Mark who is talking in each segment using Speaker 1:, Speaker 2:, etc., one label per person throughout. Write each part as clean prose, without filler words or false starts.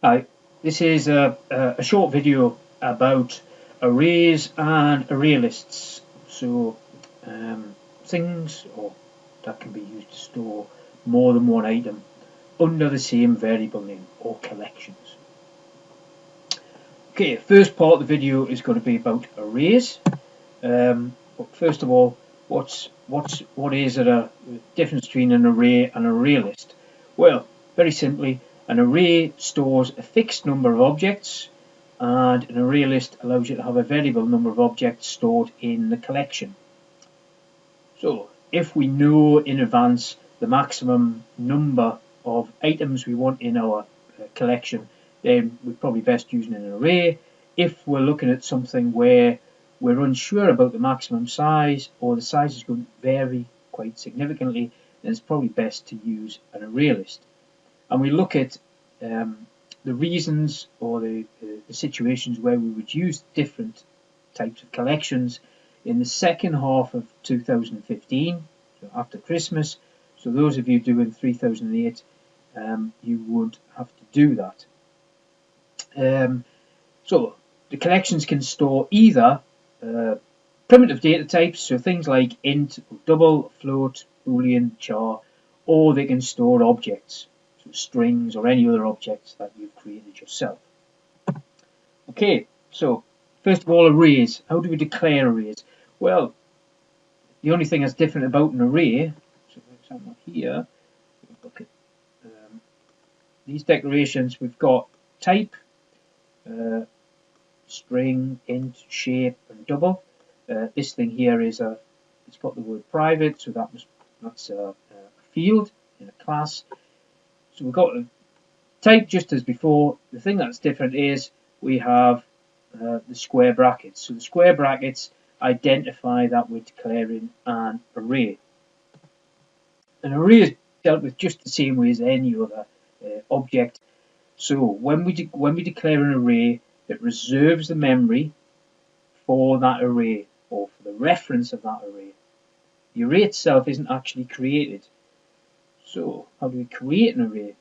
Speaker 1: Hi, this is a short video about arrays and array lists. So things that can be used to store more than one item under the same variable name or collections. Okay, first part of the video is going to be about arrays. But first of all, what is a difference between an array and an array list? Well, very simply, an array stores a fixed number of objects, and an array list allows you to have a variable number of objects stored in the collection. So, if we know in advance the maximum number of items we want in our collection, then we're probably best using an array. If we're looking at something where we're unsure about the maximum size, or the size is going to vary quite significantly, then it's probably best to use an array list. And we look at the reasons or the situations where we would use different types of collections in the second half of 2015, so after Christmas. So those of you doing 3008, you won't have to do that. So the collections can store either primitive data types, so things like int, double, float, boolean, char, or they can store objects, so strings or any other objects that you've created yourself. Okay, so first of all, arrays. How do we declare arrays? Well, the only thing that's different about an array, so for example here, look at these declarations. We've got type, string, int, shape, and double. This thing here is it's got the word private, so that's a field in a class. So we've got a type just as before. The thing that's different is we have the square brackets. So the square brackets identify that we're declaring an array. An array is dealt with just the same way as any other object. So when we declare an array, it reserves the memory for that array, or for the reference of that array. The array itself isn't actually created. So how do we create an array?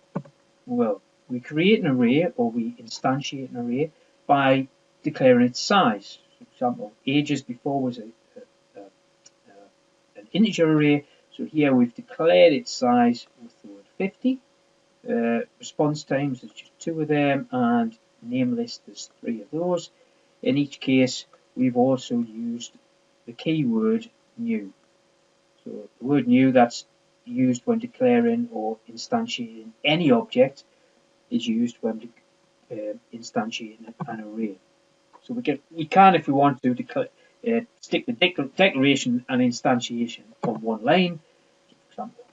Speaker 1: Well, we create an array, or we instantiate an array, by declaring its size. For example, ages before was an integer array, so here we've declared its size with the word 50. Response times, there's just 2 of them, and name list, there's 3 of those. In each case, we've also used the keyword new. So the word new, that's used when declaring or instantiating any object, is used when instantiating an array. So we can, if we want to, stick the declaration and instantiation on one line. So for example,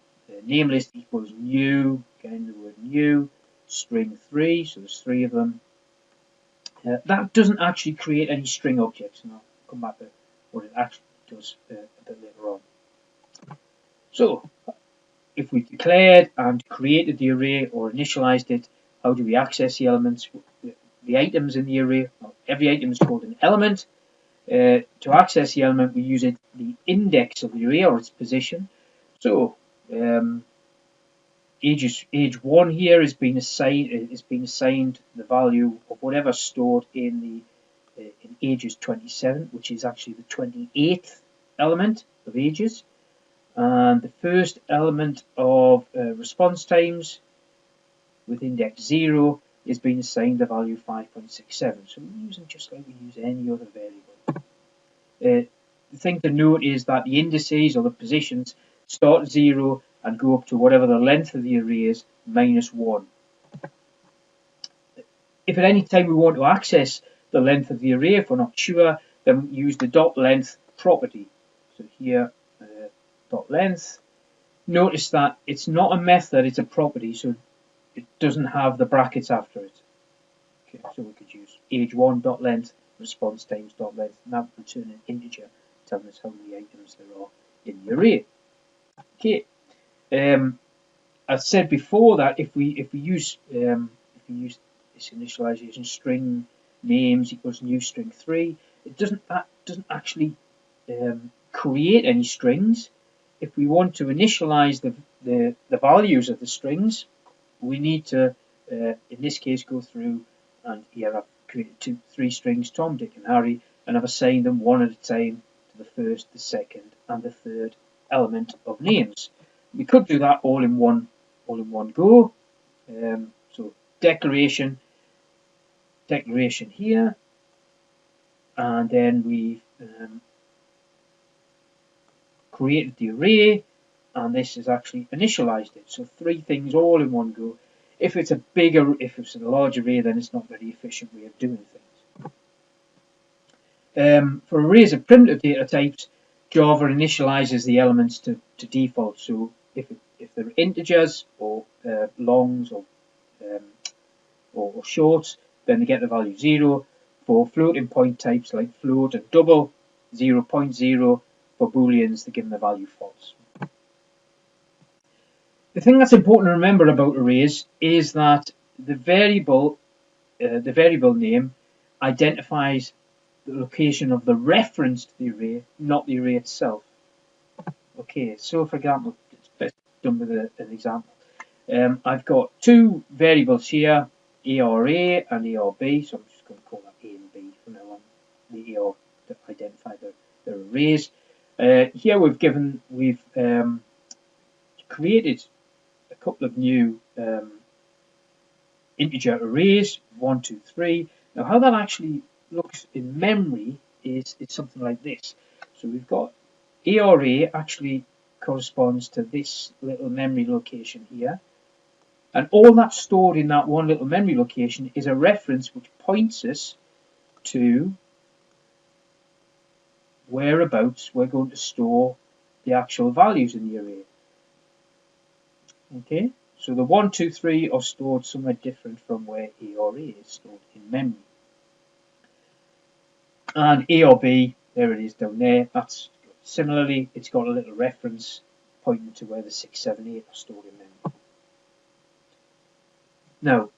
Speaker 1: name list equals new, again the word new, string 3, so there's 3 of them. That doesn't actually create any string objects, and I'll come back to what it actually does a bit later on. So, if we declared and created the array or initialized it, how do we access the elements, the items in the array? Well, every item is called an element. To access the element, we use the index of the array, or its position. So, age 1 here is being assigned the value of whatever stored in ages 27, which is actually the 28th element of ages. And the first element of response times with index 0 is being assigned the value 5.67. So we're using just like we use any other variable. The thing to note is that the indices, or the positions, start at 0 and go up to whatever the length of the array is, minus 1. If at any time we want to access the length of the array, if we're not sure, then we use the dot length property. So here, dot length. Notice that it's not a method, it's a property, so it doesn't have the brackets after it. Okay, so we could use age1 dot length, response times dot length, and that would return an integer telling us how many items there are in the array. Okay. I said before that if we use this initialization, string names equals new string 3, that doesn't actually create any strings. If we want to initialize the values of the strings, we need to in this case, go through and here I've created three strings, Tom, Dick and Harry, and I've assigned them one at a time to the first, the second and the third element of names. We could do that all in one go. So declaration here, and then we've created the array, and this has actually initialized it. So three things all in one go. If it's a large array, then it's not a very efficient way of doing things. For arrays of primitive data types, Java initializes the elements to default. So if they're integers or longs or shorts, then they get the value 0. For floating point types like float and double, 0.0. For booleans, they give them the value false. The thing that's important to remember about arrays is that the variable name identifies the location of the reference to the array, not the array itself. Okay, so for example, it's best done with an example. I've got two variables here, ARA and ARB, so I'm just going to call that A and B from now on. The AR to identify their arrays. Here we've created a couple of new integer arrays, 1, 2, 3. Now how that actually looks in memory is something like this. So we've got ARA actually corresponds to this little memory location here, and all that's stored in that one little memory location is a reference which points us to whereabouts we're going to store the actual values in the array. Okay, so the 1, 2, 3 are stored somewhere different from where ARA is stored in memory. And ARB, there it is down there, that's similarly, it's got a little reference pointing to where the 6, 7, 8 are stored in memory. Now,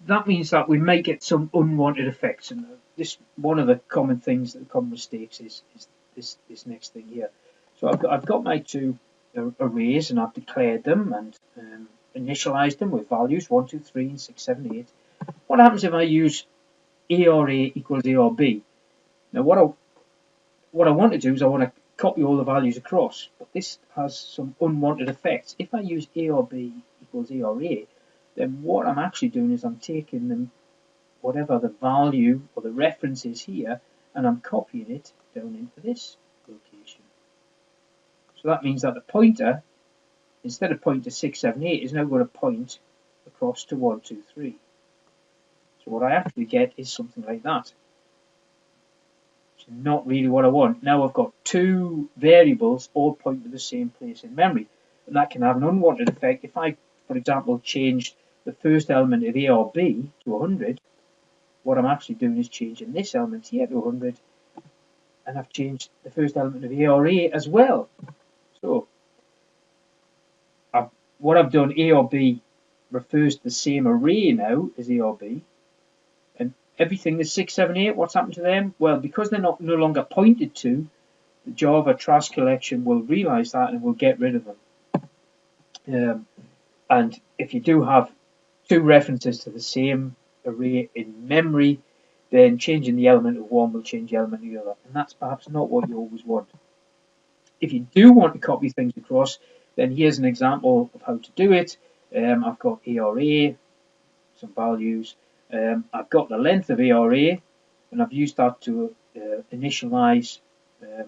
Speaker 1: that means that we may get some unwanted effects, and this one of the common things, the common mistakes is this next thing here. So I've got my two arrays, and I've declared them and initialized them with values 1, 2, 3, and 6, 7, 8. What happens if I use ARA equals ARB? Now what I want to do is I want to copy all the values across, but this has some unwanted effects. If I use ARB equals ARA, then what I'm actually doing is I'm taking them, whatever the value or the reference is here, and I'm copying it down into this location. So that means that the pointer, instead of pointing to 6, 7, 8, is now going to point across to 1, 2, 3. So what I actually get is something like that. It's not really what I want. Now I've got two variables all pointing to the same place in memory, and that can have an unwanted effect. If I, for example, changed the first element of ARB to 100, what I'm actually doing is changing this element here to 100, and I've changed the first element of ARA as well. So what I've done, ARB refers to the same array now as ARB, and everything that's 6, 7, 8, what's happened to them? Well, because they're no longer pointed to, the Java trash collection will realize that and will get rid of them. And if you do have two references to the same array in memory, then changing the element of one will change the element of the other, and that's perhaps not what you always want. If you do want to copy things across, then here's an example of how to do it. I've got ARA, some values. I've got the length of ARA, and I've used that to initialize or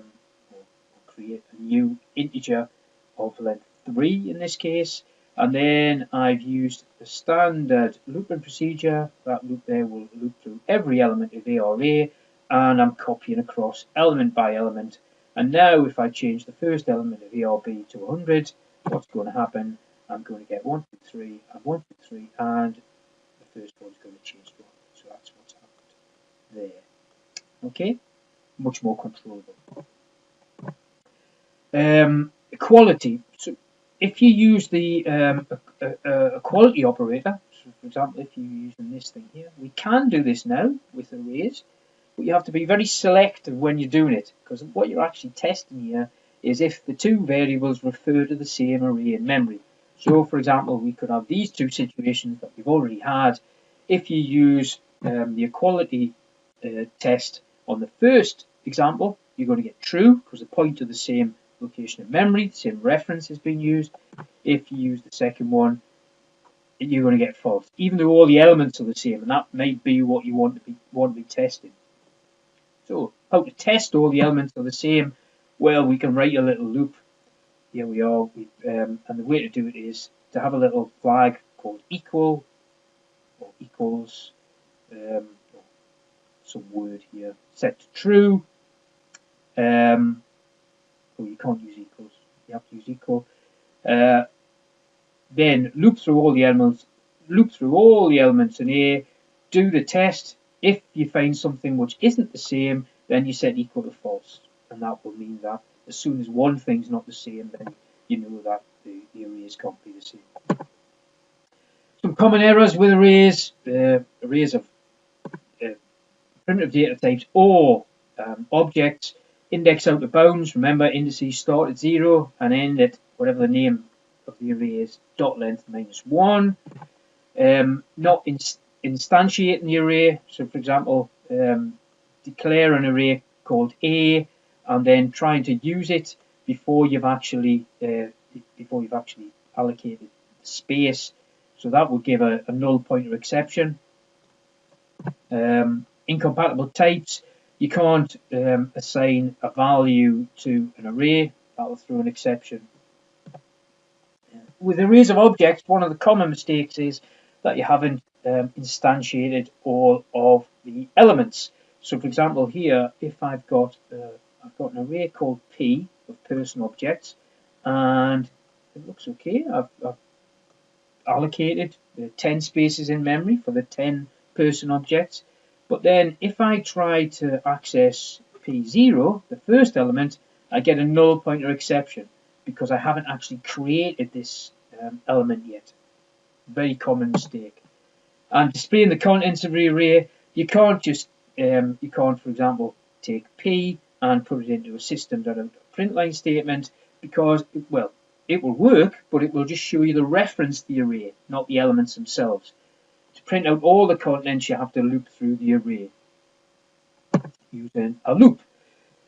Speaker 1: create a new integer of length 3 in this case. And then I've used the standard looping procedure. That loop there will loop through every element of ARA, and I'm copying across element by element. And now if I change the first element of ARB to 100, what's going to happen? I'm going to get 1, 2, 3, and 1, 2, 3, and the first one's going to change to 100. So that's what's happened there. Okay, much more controllable. Equality. So if you use the equality operator, so for example, if you're using this thing here, we can do this now with arrays, but you have to be very selective when you're doing it, because what you're actually testing here is if the two variables refer to the same array in memory. So, for example, we could have these two situations that we've already had. If you use the equality test on the first example, you're going to get true because they point to the same location in memory, the same reference is being used. If you use the second one, you're going to get false, even though all the elements are the same, and that may be what you want to be testing. So, how to test all the elements are the same? Well, we can write a little loop. Here we are, and the way to do it is to have a little flag called equal or equals, some word here, set to true. Oh, you can't use equals, you have to use equal. Then loop through all the elements in A, do the test. If you find something which isn't the same, then you set equal to false, and that will mean that as soon as one thing's not the same, then you know that the arrays can't be the same. Some common errors with arrays of primitive data types or objects. Index out of bounds. Remember, indices start at 0 and end at whatever the name of the array is, dot length -1. Not instantiating the array. So, for example, declare an array called A and then trying to use it before you've actually allocated space. So that will give a null pointer exception. Incompatible types. You can't assign a value to an array. That will throw an exception. With arrays of objects, one of the common mistakes is that you haven't instantiated all of the elements. So, for example, here, if I've got an array called P of person objects, and it looks okay. I've allocated 10 spaces in memory for the 10 person objects. But then if I try to access P0, the first element, I get a null pointer exception because I haven't actually created this element yet. Very common mistake. And displaying the contents of the array, you can't just, for example, take P and put it into a system.out.println statement because, well, it will work, but it will just show you the reference to the array, not the elements themselves. To print out all the contents, you have to loop through the array using a loop.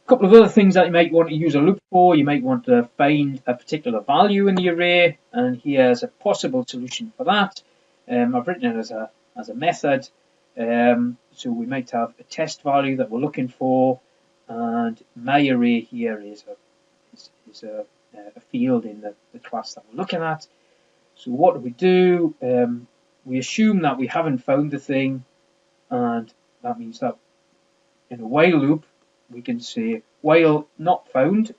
Speaker 1: A couple of other things that you might want to use a loop for. You might want to find a particular value in the array, and here's a possible solution for that. I've written it as a method. So we might have a test value that we're looking for, and my array here is a field in the class that we're looking at. So what do? We assume that we haven't found the thing, and that means that in a while loop we can say while not found,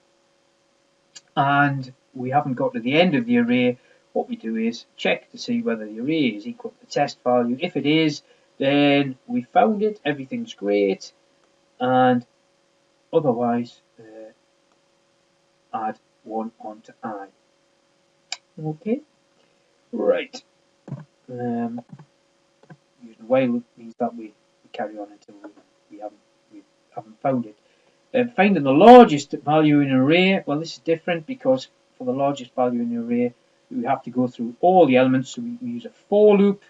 Speaker 1: and we haven't got to the end of the array. What we do is check to see whether the array is equal to the test value. If it is, then we found it, everything's great, and otherwise add 1 onto I. Okay, right. Using while loop means that we carry on until we haven't found it. Finding the largest value in an array, well, this is different because for the largest value in an array, we have to go through all the elements. So we use a for loop,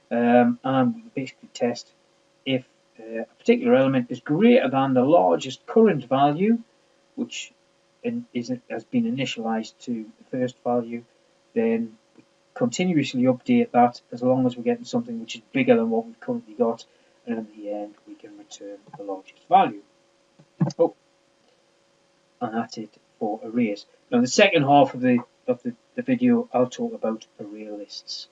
Speaker 1: and we basically test if a particular element is greater than the largest current value, which has been initialized to the first value, then we continuously update that as long as we're getting something which is bigger than what we've currently got, and in the end we can return the largest value. Oh, and that's it for arrays. Now, in the second half of the video, I'll talk about array lists.